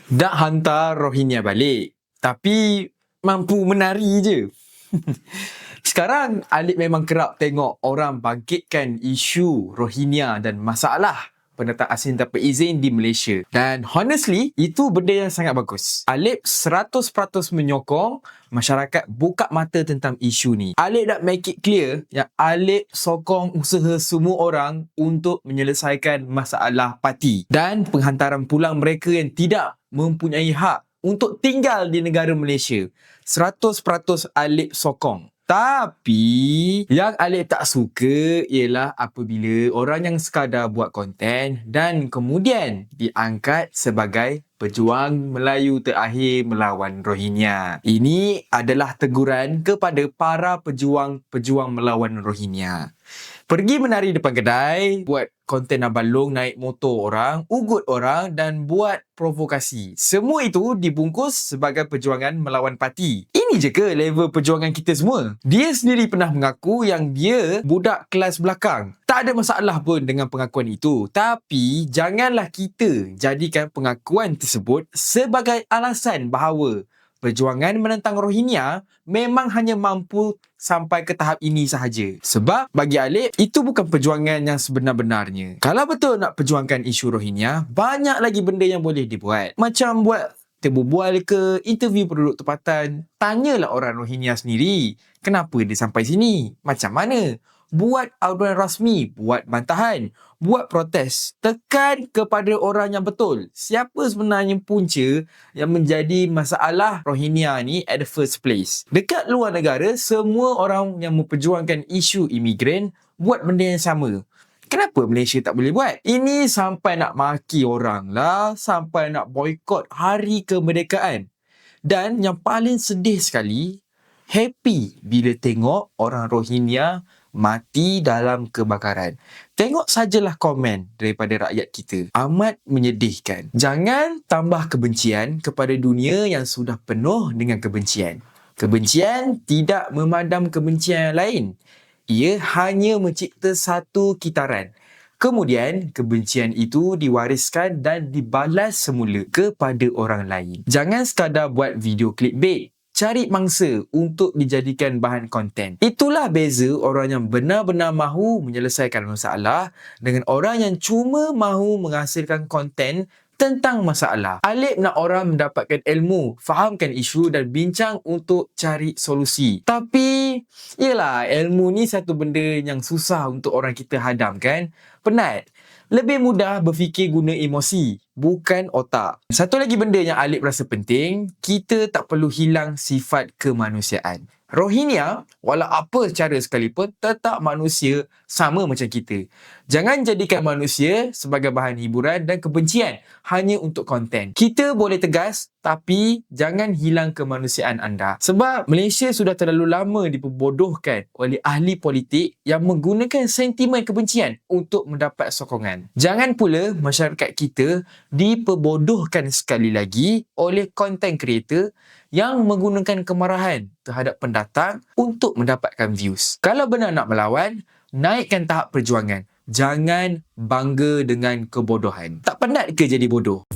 Nak hantar Rohingya balik, tapi mampu menari je. Sekarang Alip memang kerap tengok orang bangkitkan isu Rohingya dan masalah pendatang asing tanpa izin di Malaysia. Dan honestly, itu benda yang sangat bagus. Alip 100% menyokong masyarakat buka mata tentang isu ni. Alip nak make it clear yang Alip sokong usaha semua orang untuk menyelesaikan masalah parti dan penghantaran pulang mereka yang tidak mempunyai hak untuk tinggal di negara Malaysia. 100% Alip sokong. Tapi yang Alip tak suka ialah apabila orang yang sekadar buat konten dan kemudian diangkat sebagai pejuang Melayu terakhir melawan Rohingya. Ini adalah teguran kepada para pejuang melawan Rohingya. Pergi menari depan kedai, buat konten abalong, naik motor orang, ugut orang dan buat provokasi. Semua itu dibungkus sebagai perjuangan melawan parti. Ini je ke level perjuangan kita semua? Dia sendiri pernah mengaku yang dia budak kelas belakang. Tak ada masalah pun dengan pengakuan itu. Tapi janganlah kita jadikan pengakuan tersebut sebagai alasan bahawa perjuangan menentang Rohingya memang hanya mampu sampai ke tahap ini sahaja. Sebab bagi Alip, itu bukan perjuangan yang sebenar-benarnya. Kalau betul nak perjuangkan isu Rohingya, banyak lagi benda yang boleh dibuat. Macam buat terbual ke, interview penduduk tempatan. Tanyalah orang Rohingya sendiri, kenapa dia sampai sini? Macam mana? Buat aduan rasmi, buat bantahan, buat protes. Tekan kepada orang yang betul. Siapa sebenarnya punca yang menjadi masalah Rohingya ni at the first place? Dekat luar negara, semua orang yang memperjuangkan isu imigran buat benda yang sama. Kenapa Malaysia tak boleh buat? Ini sampai nak maki orang lah, sampai nak boykot hari kemerdekaan. Dan yang paling sedih sekali, happy bila tengok orang Rohingya mati dalam kebakaran. Tengok sajalah komen daripada rakyat kita. Amat menyedihkan. Jangan tambah kebencian kepada dunia yang sudah penuh dengan kebencian. Kebencian tidak memadam kebencian yang lain. Ia hanya mencipta satu kitaran. Kemudian, kebencian itu diwariskan dan dibalas semula kepada orang lain. Jangan sekadar buat video clickbait. Cari mangsa untuk dijadikan bahan konten. Itulah beza orang yang benar-benar mahu menyelesaikan masalah dengan orang yang cuma mahu menghasilkan konten tentang masalah. Alip nak orang mendapatkan ilmu, fahamkan isu dan bincang untuk cari solusi. Tapi, yelah, ilmu ni satu benda yang susah untuk orang kita hadam kan? Penat. Lebih mudah berfikir guna emosi, bukan otak. Satu lagi benda yang Alip rasa penting, kita tak perlu hilang sifat kemanusiaan. Rohingya, walau apa cara sekalipun, tetap manusia sama macam kita. Jangan jadikan manusia sebagai bahan hiburan dan kebencian hanya untuk konten. Kita boleh tegas, tapi jangan hilang kemanusiaan anda. Sebab Malaysia sudah terlalu lama diperbodohkan oleh ahli politik yang menggunakan sentimen kebencian untuk mendapat sokongan. Jangan pula masyarakat kita diperbodohkan sekali lagi oleh content creator yang menggunakan kemarahan terhadap pendatang untuk mendapatkan views. Kalau benar nak melawan, naikkan tahap perjuangan. Jangan bangga dengan kebodohan. Tak penat ke jadi bodoh?